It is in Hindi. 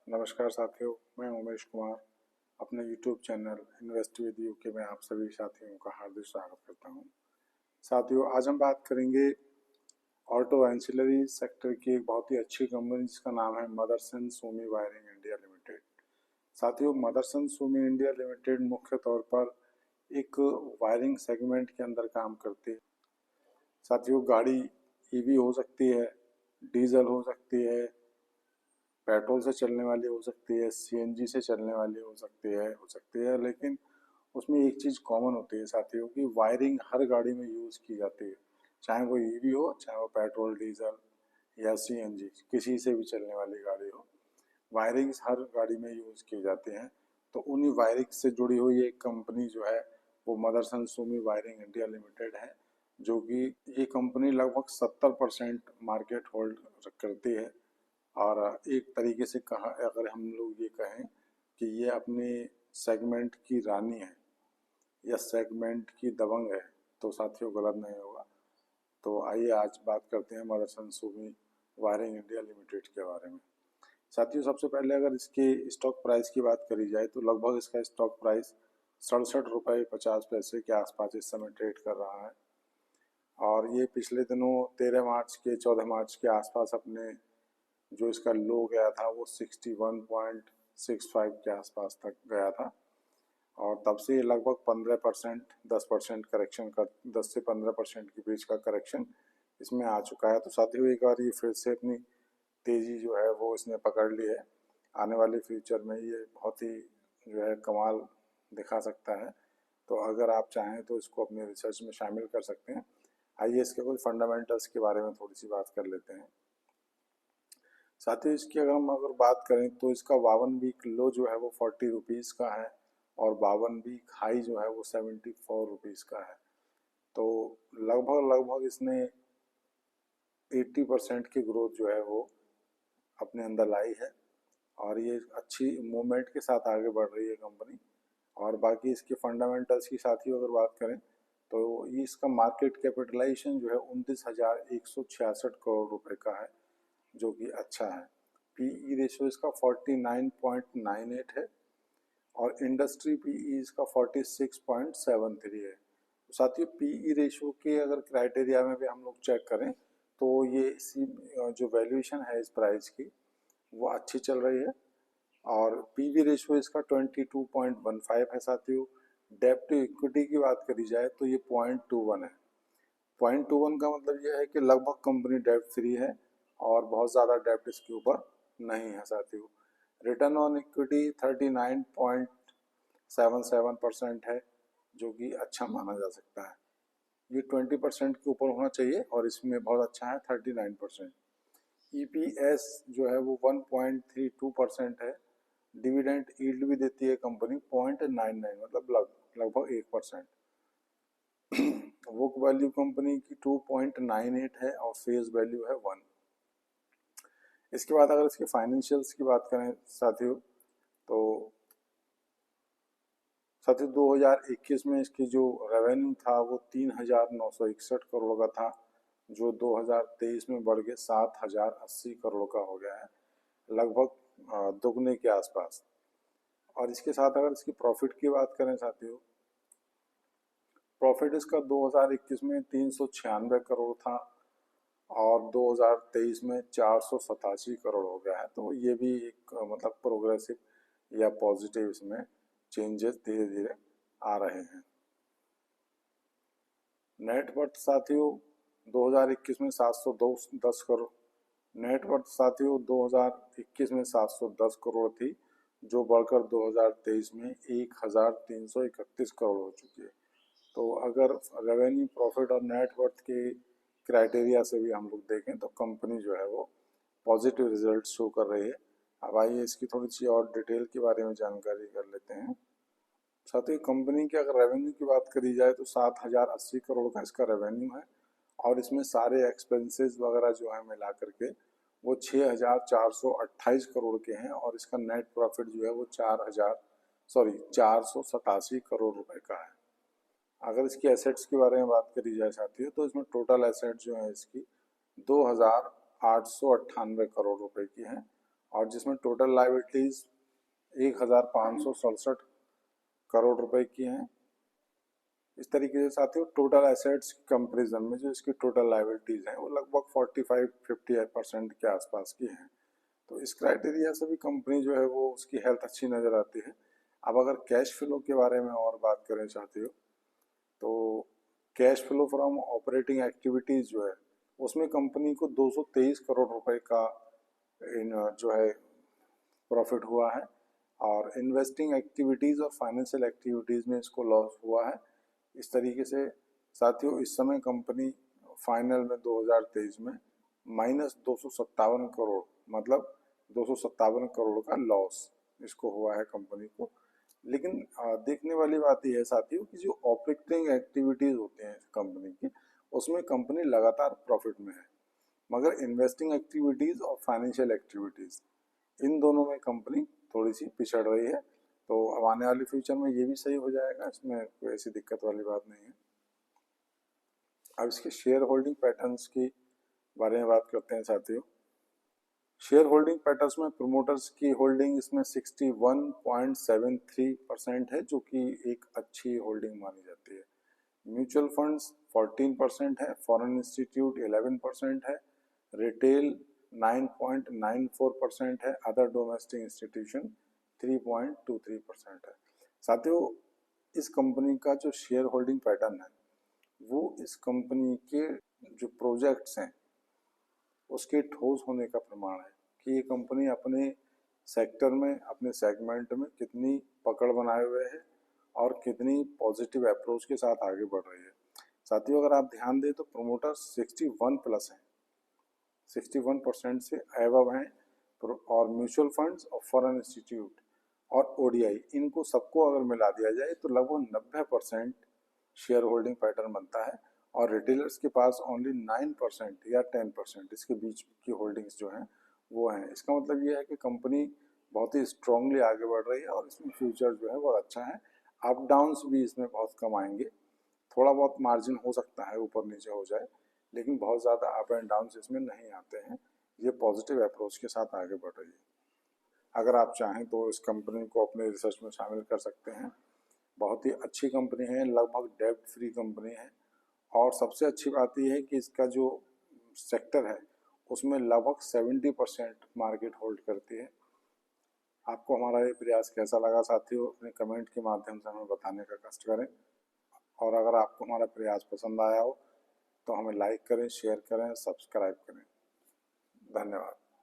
नमस्कार साथियों, मैं उमेश कुमार अपने YouTube channel invest with UK में आप सभी साथियों का हार्दिक स्वागत करता हूं। साथियों, आज हम बात करेंगे ऑटो एंसिलरी सेक्टर की एक बहुत ही अच्छी कंपनी जिसका नाम है मदरसन सूमी वायरिंग इंडिया लिमिटेड। साथियों, मदरसन सूमी इंडिया लिमिटेड मुख्य तौर पर एक वायरिंग सेगमेंट के अंदर काम करती है। साथियों, गाड़ी ईवी हो सकती है, डीजल हो सकती है, पेट्रोल से चलने वाली हो सकती है, सीएनजी से चलने वाली हो सकती है, लेकिन उसमें एक चीज़ कॉमन होती है साथियों की वायरिंग हर गाड़ी में यूज़ की जाती है। चाहे वो ईवी हो, चाहे वो पेट्रोल डीजल या सीएनजी किसी से भी चलने वाली गाड़ी हो, वायरिंग्स हर गाड़ी में यूज़ की जाती हैं। तो उन्हीं वायरिंग से जुड़ी हुई एक कंपनी जो है वो मदरसन सूमी वायरिंग इंडिया लिमिटेड है, जो कि ये कंपनी लगभग 70% मार्केट होल्ड करती है। और एक तरीके से कहा अगर हम लोग ये कहें कि ये अपने सेगमेंट की रानी है या सेगमेंट की दबंग है तो साथियों गलत नहीं होगा। तो आइए आज बात करते हैं मदरसन सूमी वायरिंग इंडिया लिमिटेड के बारे में। साथियों, सबसे पहले अगर इसके स्टॉक प्राइस की बात करी जाए तो लगभग इसका स्टॉक प्राइस 67 रुपये 50 पैसे के आसपास इस समय ट्रेड कर रहा है। और ये पिछले दिनों 13 मार्च के 14 मार्च के आसपास अपने जो इसका लो गया था वो 61.65 के आसपास तक गया था। और तब से ये लगभग 15% 10% करेक्शन कर 10 से 15% के बीच का करेक्शन इसमें आ चुका है। तो साथियों, एक बार ये फिर से अपनी तेज़ी जो है वो इसने पकड़ ली है। आने वाले फ्यूचर में ये बहुत ही जो है कमाल दिखा सकता है। तो अगर आप चाहें तो इसको अपने रिसर्च में शामिल कर सकते हैं। आइए इसके कुछ फंडामेंटल्स के बारे में थोड़ी सी बात कर लेते हैं। साथ ही इसकी अगर बात करें तो इसका 52 वीक लो जो है वो 40 रुपीज़ का है और 52 वीक हाई जो है वो 74 रुपीज़ का है। तो लगभग इसने 80% की ग्रोथ जो है वो अपने अंदर लाई है और ये अच्छी मूवमेंट के साथ आगे बढ़ रही है कंपनी। और बाकी इसके फंडामेंटल्स की साथ ही अगर बात करें तो ये इसका मार्केट कैपिटलाइजेशन जो है 29,166 करोड़ रुपए का है, जो कि अच्छा है। पीई रेशियो इसका 49.98 है और इंडस्ट्री पीई इसका 46.73 है। साथ ही पीई रेशियो के अगर क्राइटेरिया में भी हम लोग चेक करें तो ये इसी जो वैल्यूएशन है इस प्राइस की वो अच्छी चल रही है। और पीवी रेशियो इसका 22.15 है साथियों। डेब्ट टू इक्विटी की बात करी जाए तो ये 0.21 है। 0.21 का मतलब यह है कि लगभग कंपनी डेब्ट फ्री है और बहुत ज़्यादा डेब्ट इसके ऊपर नहीं है साथियों। रिटर्न ऑन इक्विटी 39.77% है, जो कि अच्छा माना जा सकता है। ये 20% के ऊपर होना चाहिए और इसमें बहुत अच्छा है 39%। ईपीएस जो है वो 1.32% है। डिविडेंड यील्ड भी देती है कंपनी 0.99, मतलब लगभग 1%। बुक वैल्यू कंपनी की 2.98 है और फेस वैल्यू है 1। इसके बाद अगर इसके फाइनेंशियल्स की बात करें साथियों तो 2021 में इसकी जो रेवेन्यू था वो 3,961 करोड़ का था, जो 2023 में बढ़ के 7,080 करोड़ का हो गया है, लगभग दुगने के आसपास। और इसके साथ अगर इसकी प्रॉफिट की बात करें साथियों, प्रॉफिट इसका 2021 में 396 करोड़ था और 2023 में 487 करोड़ हो गया है। तो ये भी एक मतलब प्रोग्रेसिव या पॉजिटिव इसमें चेंजेस धीरे धीरे आ रहे हैं। नेट वर्थ साथियों 2021 में 710 करोड़ नेट वर्थ साथियों 2021 में 710 करोड़ थी, जो बढ़कर 2023 में 1,331 करोड़ हो चुकी है। तो अगर रेवेन्यू, प्रॉफिट और नेट वर्थ के क्राइटेरिया से भी हम लोग देखें तो कंपनी जो है वो पॉजिटिव रिजल्ट शो कर रही है। अब आइए इसकी थोड़ी सी और डिटेल के बारे में जानकारी कर लेते हैं। साथ ही कंपनी की अगर रेवेन्यू की बात करी जाए तो 7,080 करोड़ का इसका रेवेन्यू है और इसमें सारे एक्सपेंसेस वगैरह जो है मिला करके वो 6,428 करोड़ के हैं और इसका नेट प्रॉफिट जो है वो 487 करोड़ रुपए का है। अगर इसकी एसेट्स के बारे में बात करी जाए साथियों तो इसमें टोटल एसेट जो है इसकी 2,898 करोड़ रुपए की है और जिसमें टोटल लाइबिलिटीज 1567 करोड़ रुपए की हैं। इस तरीके से साथियों टोटल एसेट्स कंपेरिजन में जो इसकी टोटल लाइबिलिटीज हैं वो लगभग 45-50% के आसपास की हैं। तो इस क्राइटेरिया से भी कंपनी जो है वो उसकी हेल्थ अच्छी नज़र आती है। अब अगर कैश फ्लो के बारे में और बात करें साथियों, तो cash flow from operating activities जो है उसमें कंपनी को 223 करोड़ रुपए का जो है प्रॉफिट हुआ है, और इन्वेस्टिंग एक्टिविटीज़ और फाइनेंशियल एक्टिविटीज़ में इसको लॉस हुआ है। इस तरीके से साथियों इस समय कंपनी फाइनल में 2023 में -257 करोड़, मतलब 257 करोड़ का लॉस इसको हुआ है कंपनी को। लेकिन देखने वाली बात यह है साथियों कि जो ऑपरेटिंग एक्टिविटीज़ होते हैं कंपनी की उसमें कंपनी लगातार प्रॉफिट में है, मगर इन्वेस्टिंग एक्टिविटीज़ और फाइनेंशियल एक्टिविटीज़ इन दोनों में कंपनी थोड़ी सी पिछड़ रही है। तो अब आने वाले फ्यूचर में ये भी सही हो जाएगा, इसमें कोई ऐसी दिक्कत वाली बात नहीं है। अब इसके शेयर होल्डिंग पैटर्न्स की बारे में बात करते हैं साथियों। शेयर होल्डिंग पैटर्न्स में प्रमोटर्स की होल्डिंग इसमें 61.73% है, जो कि एक अच्छी होल्डिंग मानी जाती है। म्यूचुअल फंड्स 14% है, फॉरेन इंस्टीट्यूट 11% है, रिटेल 9.94% है, अदर डोमेस्टिक इंस्टीट्यूशन 3.23% है। साथियों इस कंपनी का जो शेयर होल्डिंग पैटर्न है वो इस कंपनी के जो प्रोजेक्ट्स हैं उसके ठोस होने का प्रमाण है कि ये कंपनी अपने सेक्टर में, अपने सेगमेंट में कितनी पकड़ बनाए हुए है और कितनी पॉजिटिव अप्रोच के साथ आगे बढ़ रही है। साथियों अगर आप ध्यान दें तो प्रोमोटर 61+ हैं, 61% से एबव हैं, और म्यूचुअल फंड्स और फॉरेन इंस्टीट्यूट और ओडीआई इनको सबको अगर मिला दिया जाए तो लगभग 90% शेयर होल्डिंग पैटर्न बनता है, और रिटेलर्स के पास ओनली 9% या 10% इसके बीच की होल्डिंग्स जो हैं वो हैं। इसका मतलब ये है कि कंपनी बहुत ही स्ट्रांगली आगे बढ़ रही है और इसमें फ्यूचर जो है बहुत अच्छा है। अप डाउन्स भी इसमें बहुत कम आएंगे, थोड़ा बहुत मार्जिन हो सकता है ऊपर नीचे हो जाए, लेकिन बहुत ज़्यादा अप एंड डाउन्स इसमें नहीं आते हैं। ये पॉजिटिव अप्रोच के साथ आगे बढ़ रही है। अगर आप चाहें तो इस कंपनी को अपने रिसर्च में शामिल कर सकते हैं। बहुत ही अच्छी कंपनी है, लगभग डेब्ट फ्री कंपनी है, और सबसे अच्छी बात यह है कि इसका जो सेक्टर है उसमें लगभग 70% मार्केट होल्ड करती है। आपको हमारा ये प्रयास कैसा लगा साथियों, अपने कमेंट के माध्यम से हमें बताने का कष्ट करें, और अगर आपको हमारा प्रयास पसंद आया हो तो हमें लाइक करें, शेयर करें, सब्सक्राइब करें। धन्यवाद।